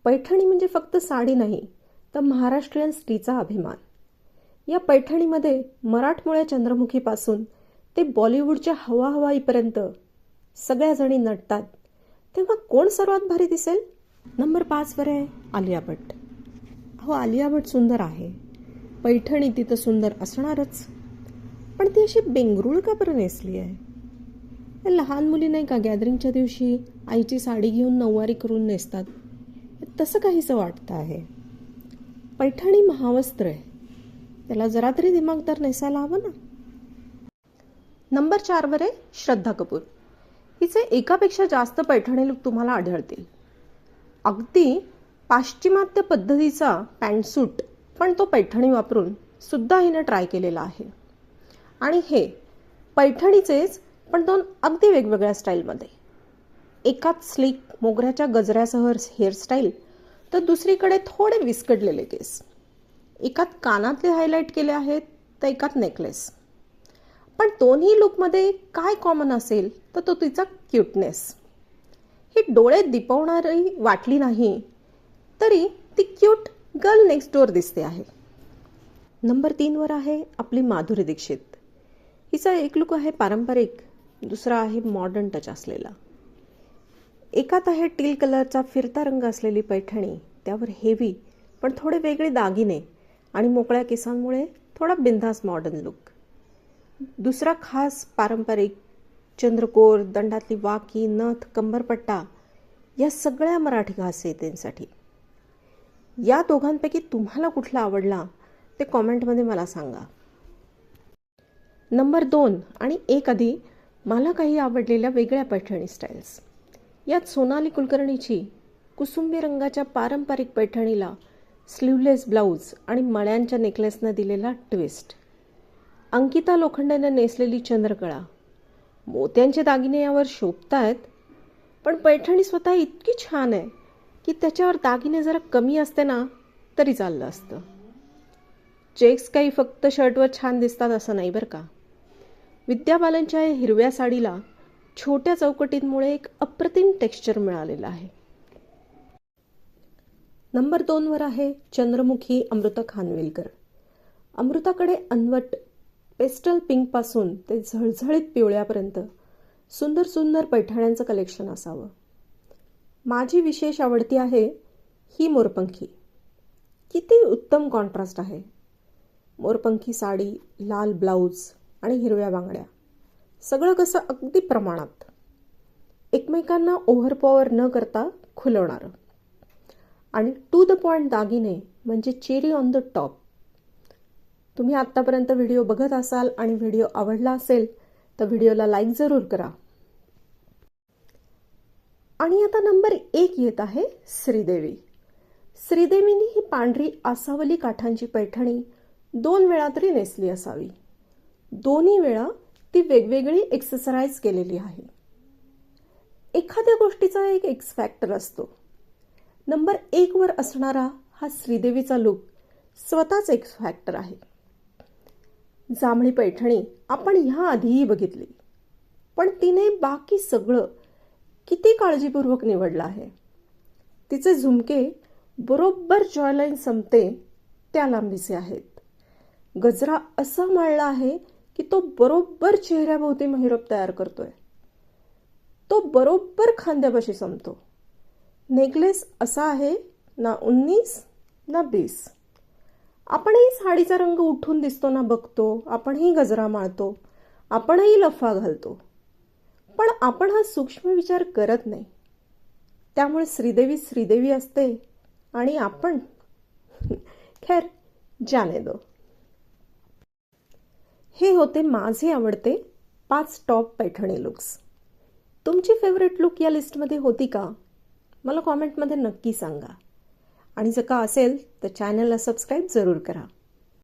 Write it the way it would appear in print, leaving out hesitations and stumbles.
पैठणी म्हणजे फक्त साडी नाही, तर महाराष्ट्रीयन स्त्रीचा अभिमान. या पैठणीमध्ये मराठमोळ्या चंद्रमुखीपासून ते बॉलिवूडच्या हवाहवाईपर्यंत सगळ्या जणी नटतात. तेव्हा कोण सर्वात भारी दिसेल? नंबर 5 वर आहे आलिया भट्ट. हो, आलिया भट्ट सुंदर आहे, पैठणी तिथं सुंदर असणारच. पण ती अशी बेंगरूळ का बरं नेसली आहे? या लहान मुली नाही का गॅदरिंगच्या दिवशी आईची साडी घेऊन नऊवारी करून नेसतात, तसं काहीसं वाटतं आहे. पैठणी महावस्त्र आहे, त्याला जरा तरी दिमागदार नेसायला हवं ना. नंबर 4 वर आहे श्रद्धा कपूर. हिचे एकापेक्षा जास्त पैठणी लुक तुम्हाला आढळतील. अगदी पाश्चिमात्य पद्धतीचा पॅन्टसूट पण तो पैठणी वापरून सुद्धा हिने ट्राय केलेला आहे. आणि हे पैठणीचेच पण दोन अगदी वेगवेगळ्या स्टाईलमध्ये. एकात स्लिक मोगऱ्याच्या गजऱ्यासह हेअरस्टाईल, तर दुसरीकडे थोडे विस्कटलेले केस. एकात कानातले हायलाईट केले आहेत, तर एकात नेकलेस. पण दोन्ही लुकमध्ये काय कॉमन असेल तर तो तिचा क्यूटनेस. ही डोळे दिपवणारी वाटली नाही तरी ती क्यूट गर्ल नेक्स्ट डोअर दिसते आहे. नंबर 3 वर आहे आपली माधुरी दीक्षित. हिचा एक लुक आहे पारंपरिक, दुसरा आहे मॉडर्न टच असलेला. एकात आहे टील कलरचा फिरता रंग असलेली पैठणी, त्यावर हेवी पण थोडे वेगळे दागिने आणि मोकळ्या केसांमुळे थोडा बिंदास मॉडर्न लुक. दुसरा खास पारंपरिक चंद्रकोर, दंडातली वाकी, नथ, कंबरपट्टा या सगळ्या मराठी खासियतींसाठी. या दोघांपैकी तुम्हाला कुठला आवडला ते कॉमेंटमध्ये मला सांगा. नंबर 2 आणि 1 आधी मला काही आवडलेल्या वेगळ्या पैठणी स्टाईल्स. यात सोनाली कुलकर्णीची कुसुंबी रंगाच्या पारंपरिक पैठणीला स्लीवलेस ब्लाऊज आणि मळ्यांच्या नेकलेसनं दिलेला ट्विस्ट. अंकिता लोखंडेनं नेसलेली चंद्रकळा, मोत्यांचे दागिने यावर शोभतायत, पण पैठणी स्वतः इतकी छान आहे की त्याच्यावर दागिने जरा कमी असते ना तरी चाललं असतं. चेक्स काही फक्त शर्टवर छान दिसतात असं नाही बरं का. विद्या बालनच्या या हिरव्या साडीला छोट्या चौकटींमुळे एक अप्रतिम टेक्स्चर मिळालेलं आहे. नंबर 2 वर आहे चंद्रमुखी अमृता खानविलकर. अमृताकडे अनवट पेस्टल पिंकपासून ते झळझळीत पिवळ्यापर्यंत सुंदर सुंदर पैठण्यांचं कलेक्शन असावं. माझी विशेष आवडती आहे ही मोरपंखी. किती उत्तम कॉन्ट्रास्ट आहे. मोरपंखी साडी, लाल ब्लाऊज आणि हिरव्या बांगड्या, सगळं कसं अगदी प्रमाणात, एकमेकांना ओव्हरपॉवर न करता खुलवणारं. आणि टू द पॉइंट दागिने म्हणजे चेरी ऑन द टॉप. तुम्ही आत्तापर्यंत व्हिडिओ बघत असाल आणि व्हिडिओ आवडला असेल तर व्हिडिओला लाईक जरूर करा. आणि आता नंबर 1 येत आहे श्रीदेवी. श्रीदेवीने ही पांढरी आसावली काठांची पैठणी 2 वेळा तरी नेसली असावी. दोन्ही वेळा ती वेगवेगळी एक्सेसराईज केलेली आहे. एखाद्या गोष्टीचा एक एक्स फॅक्टर असतो. नंबर 1 वर असणारा हा श्रीदेवीचा लुक स्वतःच एक्स फॅक्टर आहे. जांभळी पैठणी आपण ह्या आधीही बघितली, पण तिने बाकी सगळं किती काळजीपूर्वक निवडलं आहे. तिचे झुमके बरोबर जॉयलाईन संपते त्या लांबीचे आहेत. गजरा असा माळला आहे की तो बरोबर चेहऱ्याभोवती महिरप तयार करतोय. तो बरोबर खांद्यापाशी संपतो. नेकलेस असा आहे ना 19 ना 20. आपणही साडीचा रंग उठून दिसतो ना बघतो, आपणही गजरा माळतो, आपणही लफा घालतो, पण आपण हा सूक्ष्म विचार करत नाही. त्यामुळे श्रीदेवी श्रीदेवी असते आणि आपण खैर जाने दो. हे होते माझे आवडते 5 टॉप पैठणी लुक्स. तुमची फेवरेट लुक या लिस्टमध्ये होती का? मला कॉमेंटमध्ये नक्की सांगा. आणि जर का असेल तर चॅनलला सबस्क्राईब जरूर करा.